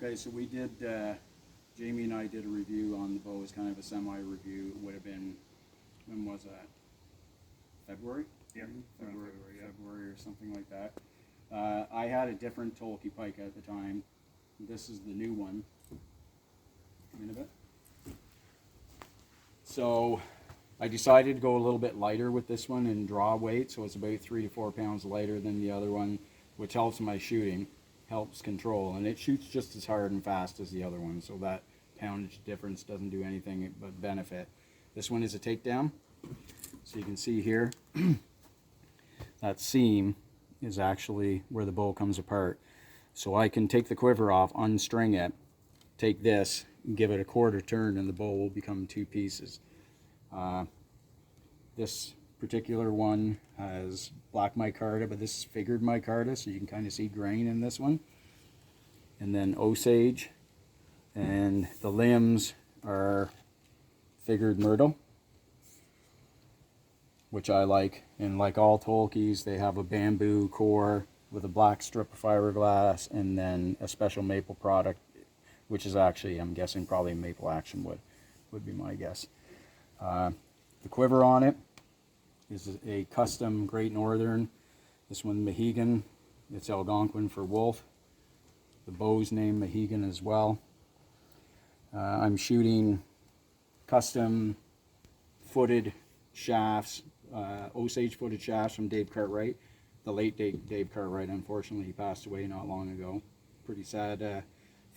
Okay, so we did, Jamie and I did a review on the bow as kind of a semi-review. It would have been, when was that? February? Yeah, February or something like that. I had a different Toelke pike at the time. This is the new one. Come in a bit. So I decided to go a little bit lighter with this one and draw weight, so it's about 3 to 4 pounds lighter than the other one, which helps my shooting, helps control, and it shoots just as hard and fast as the other one, so that poundage difference doesn't do anything but benefit. This one is a takedown, so you can see here, that seam is actually where the bow comes apart. So I can take the quiver off, unstring it, take this, and give it a quarter turn, and the bow will become 2 pieces. This particular one has black micarta, but this is figured micarta, so you can kind of see grain in this one. And then Osage, and the limbs are figured myrtle, which I like. And like all Toelkes, they have a bamboo core with a black strip of fiberglass, and then a special maple product, which is actually, I'm guessing, probably maple action wood, would be my guess. The quiver on it is a custom Great Northern. This one Mohegan. It's Algonquin for wolf. The bow's named Mohegan as well. I'm shooting custom footed shafts, Osage footed shafts from Dave Cartwright. The late Dave Cartwright, unfortunately, he passed away not long ago. Pretty sad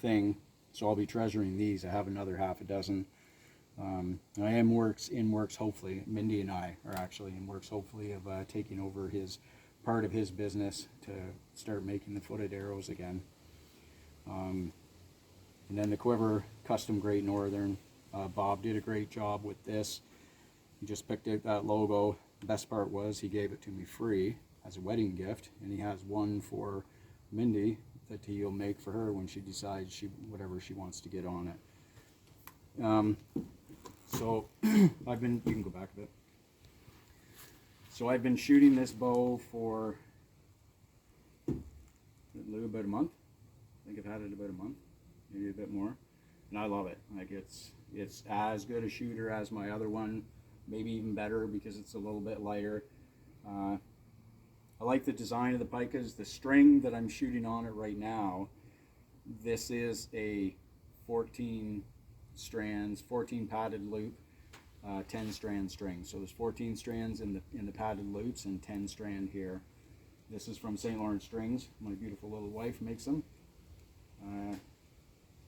thing. So I'll be treasuring these. I have another half a dozen. I am in works, hopefully. Mindy and I are actually in works, hopefully, of taking over his part of his business to start making the footed arrows again. And then the quiver, custom Great Northern. Bob did a great job with this. He just picked out that logo. The best part was he gave it to me free as a wedding gift, and he has one for Mindy that he'll make for her when she decides whatever she wants to get on it. So I've been, you can go back a bit. So I've been shooting this bow for about a month. I think I've had it about a month, maybe a bit more, and I love it. Like it's as good a shooter as my other one, maybe even better because it's a little bit lighter. I like the design of the pikas. The string that I'm shooting on it right now, this is a 14 strands, 14 padded loop, 10 strand string. So there's 14 strands in the padded loops and 10 strand here. This is from St. Lawrence Strings. My beautiful little wife makes them.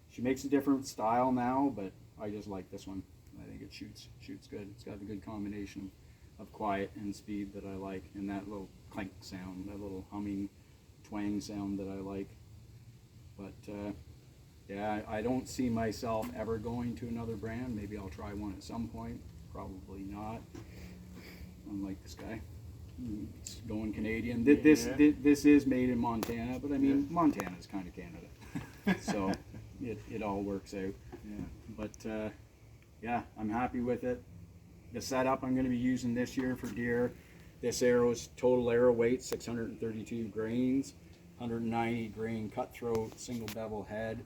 She makes a different style now, but I just like this one. I think it shoots good. It's got a good combination of quiet and speed that I like, and that little clank sound, that little humming twang sound that I like. But yeah, I don't see myself ever going to another brand. Maybe I'll try one at some point. Probably not. Unlike this guy, it's going Canadian. This is made in Montana, but I mean, yeah. Montana is kind of Canada, so it all works out. Yeah. But yeah, I'm happy with it. The setup I'm going to be using this year for deer. This arrow's total arrow weight 632 grains, 190 grain cutthroat, single bevel head.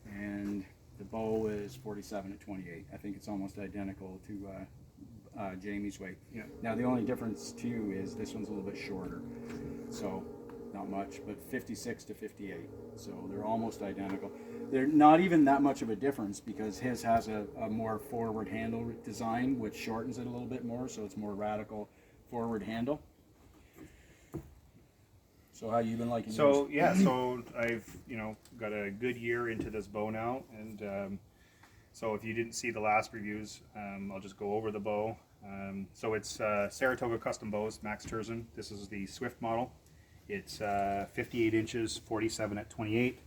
And the bow is 47 at 28. I think it's almost identical to Jamie's weight. Yeah. Now the only difference too is this one's a little bit shorter, so not much, but 56 to 58. So they're almost identical. They're not even that much of a difference because his has a more forward handle design, which shortens it a little bit more, so it's more radical forward handle. So how you been liking yours? Yeah, so I've got a good year into this bow now, and so if you didn't see the last reviews, I'll just go over the bow. So it's Saratoga custom bows, Max Terzen. This is the Swift model. It's 58 inches, 47 at 28.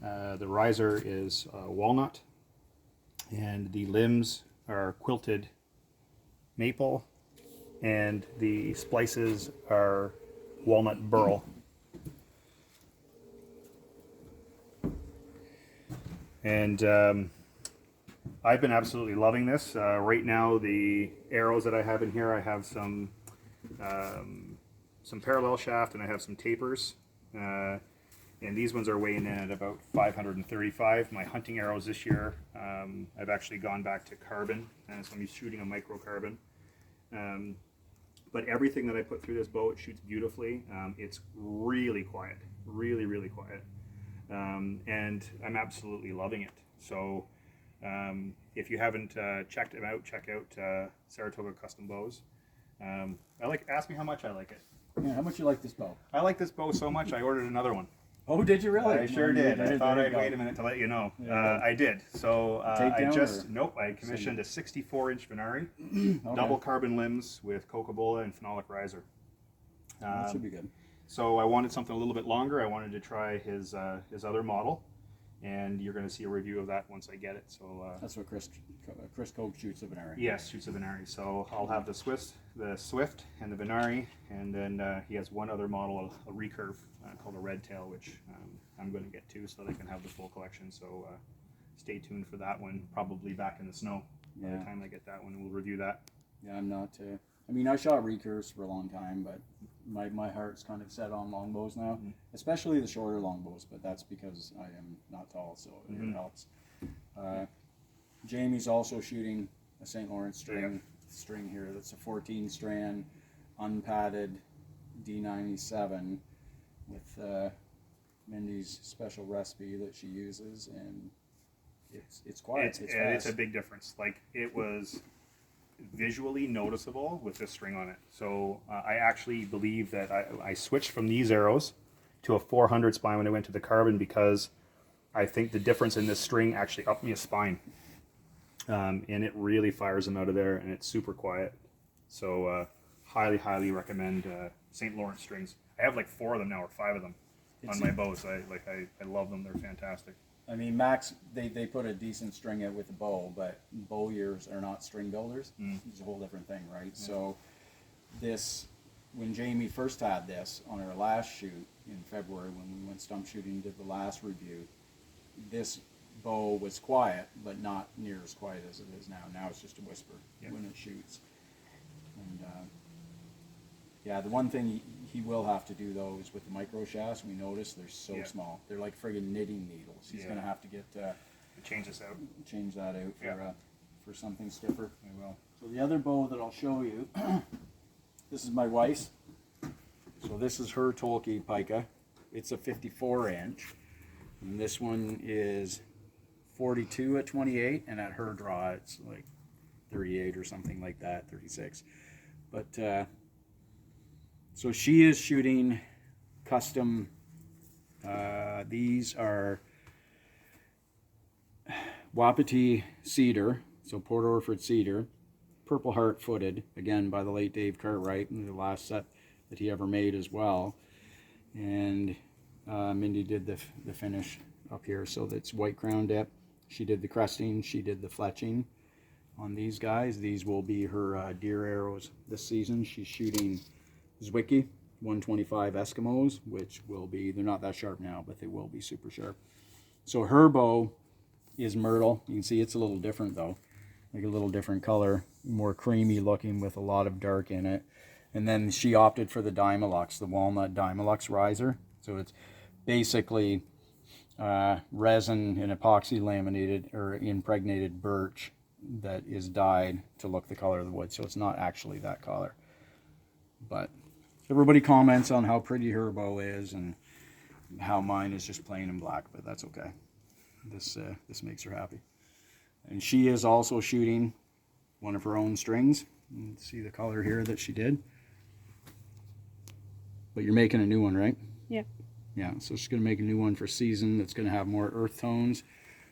The riser is walnut, and the limbs are quilted maple, and the splices are walnut burl. And I've been absolutely loving this. Right now, the arrows that I have in here, I have some parallel shaft and I have some tapers. And these ones are weighing in at about 535. My hunting arrows this year, I've actually gone back to carbon, and so I'm shooting a microcarbon. But everything that I put through this bow, it shoots beautifully. It's really quiet, really, really quiet. And I'm absolutely loving it. So if you haven't checked it out, check out Saratoga Custom Bows. Ask me how much I like it. Yeah, how much you like this bow? I like this bow so much, I ordered another one. Oh, did you really? I sure did. I thought I'd wait a minute to let you know. I did. So I commissioned a 64-inch Venari, Okay. double carbon limbs with Coca-Cola and phenolic riser. That should be good. So I wanted something a little bit longer. I wanted to try his other model, and you're going to see a review of that once I get it. So that's what Chris Koch shoots a Venari. Yes, shoots a Venari. So I'll have the Swift, and the Venari, and then he has one other model, a recurve called a Red Tail, which I'm going to get to so that I can have the full collection. So stay tuned for that one. Probably back in the snow by the time I get that one, and we'll review that. Yeah, I'm not. I mean, I shot recurves for a long time, but my heart's kind of set on longbows now, especially the shorter longbows. But that's because I am not tall, so it helps. Jamie's also shooting a St. Lawrence string here. That's a 14 strand, unpadded D97 with Mindy's special recipe that she uses, and it's quiet. It's a big difference. Like, it was visually noticeable with this string on it. So I actually believe that I switched from these arrows to a 400 spine when I went to the carbon, because I think the difference in this string actually upped me a spine. And it really fires them out of there, and it's super quiet. So highly recommend St. Lawrence strings. I have like 4 of them now, or 5 of them on my bows. I love them. They're fantastic. I mean, Max, they put a decent string out with a bow, but bowyers are not string builders. It's a whole different thing, right? Yeah. So when Jamie first had this on our last shoot in February, when we went stump shooting, did the last review, this bow was quiet, but not near as quiet as it is now. Now it's just a whisper when it shoots. And the one thing he will have to do though is with the micro shafts. We noticed they're so small. They're like friggin' knitting needles. He's gonna have to get change this out. Change that out for something stiffer. I will. So the other bow that I'll show you, this is my wife's. So this is her Toelke pika. It's a 54-inch, and this one is 42 at 28, and at her draw it's like 38 or something like that, 36. But so she is shooting custom. These are Wapiti cedar, so Port Orford cedar, Purple Heart footed, again by the late Dave Cartwright, and the last set that he ever made as well. And Mindy did the finish up here, so that's white crown dip. She did the cresting, she did the fletching on these guys. These will be her deer arrows this season. She's shooting Zwickey 125 Eskimos, which will be, they're not that sharp now, but they will be super sharp. So her bow is myrtle. You can see it's a little different though, like a little different color, more creamy looking with a lot of dark in it. And then she opted for the Dymilux, the walnut Dymilux riser. So it's basically resin and epoxy laminated or impregnated birch that is dyed to look the color of the wood. So it's not actually that color. But everybody comments on how pretty her bow is and how mine is just plain and black, but that's okay. This makes her happy. And she is also shooting one of her own strings. You can see the color here that she did. But you're making a new one, right? Yeah. Yeah, so she's going to make a new one for season that's going to have more earth tones.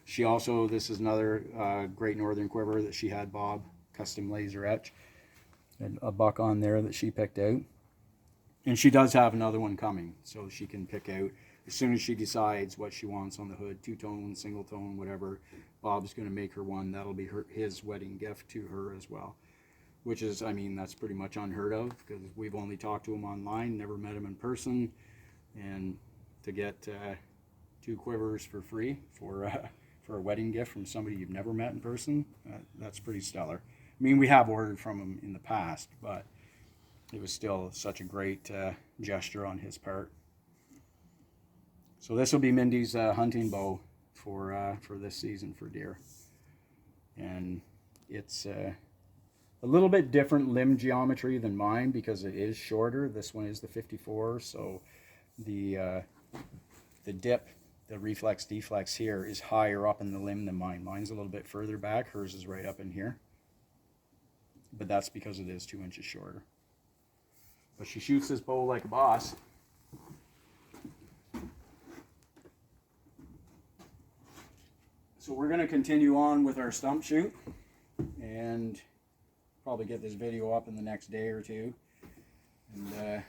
She also, this is another Great Northern quiver that she had Bob custom laser etch. And a buck on there that she picked out. And she does have another one coming, so she can pick out as soon as she decides what she wants on the hood, 2-tone, single tone, whatever. Bob's going to make her one. That'll be his wedding gift to her as well, which is, I mean, that's pretty much unheard of because we've only talked to him online, never met him in person, and to get 2 quivers for free for a wedding gift from somebody you've never met in person, that's pretty stellar. I mean, we have ordered from him in the past, but it was still such a great gesture on his part. So this will be Mindy's hunting bow for this season for deer, and it's a little bit different limb geometry than mine because it is shorter. This one is the 54, so the dip, the reflex deflex here is higher up in the limb than mine. Mine's a little bit further back. Hers is right up in here, but that's because it is 2 inches shorter. But she shoots this bow like a boss. So we're going to continue on with our stump shoot and probably get this video up in the next day or two. And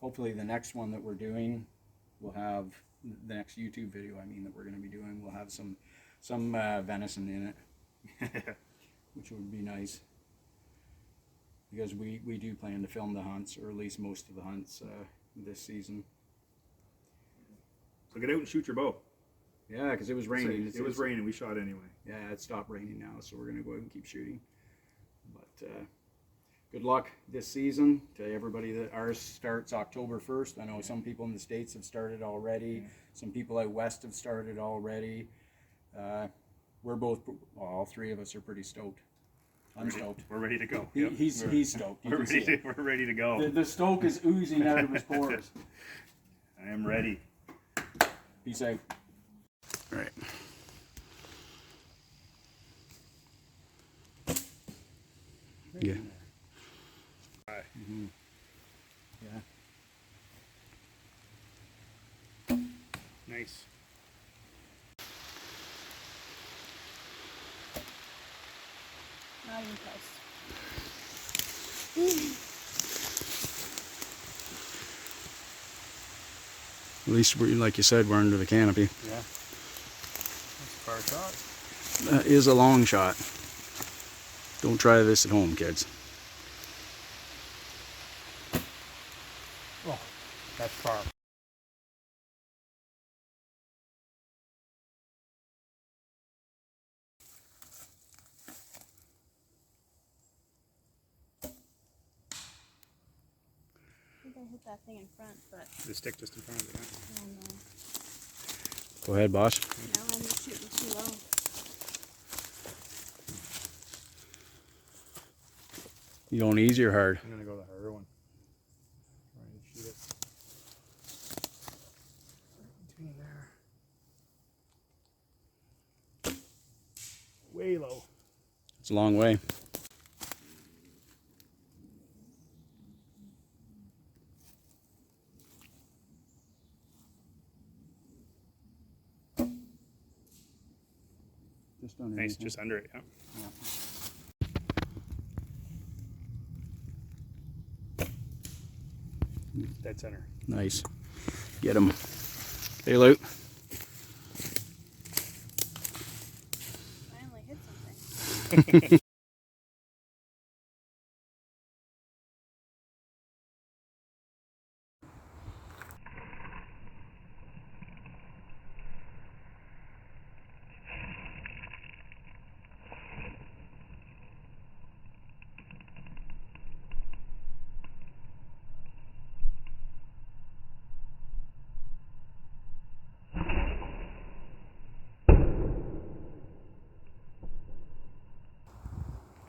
hopefully the next one that we're doing will have, the next YouTube video I mean that we're going to be doing, will have some venison in it, which would be nice. Because we do plan to film the hunts, or at least most of the hunts this season. So get out and shoot your bow. Yeah, because it was raining. It was raining. We shot anyway. Yeah, it stopped raining now, so we're going to go out and keep shooting. But good luck this season to everybody. That ours starts October 1st. I know some people in the States have started already. Yeah. Some people out west have started already. We're both, well, all three of us are pretty stoked. I'm stoked. We're ready to go. He's stoked. We're ready to go. The stoke is oozing out of his pores. I am ready. Be safe. All right. Yeah. Mm-hmm. Yeah. Nice. Not even close. At least, like you said, we're under the canopy. Yeah. That's a far shot. That is a long shot. Don't try this at home, kids. Oh, that's far. I think I hit that thing in front, but The stick just in front of it. I don't know. Go ahead, boss. Now I'm just shooting too low. You going easy or hard? I'm gonna go the harder one. Try and shoot it. Right between there. Way low. It's a long way. Just underneath. Nice, just under it. Yeah. Yeah. Dead center. Nice. Get him. Hey, Luke. Finally hit something.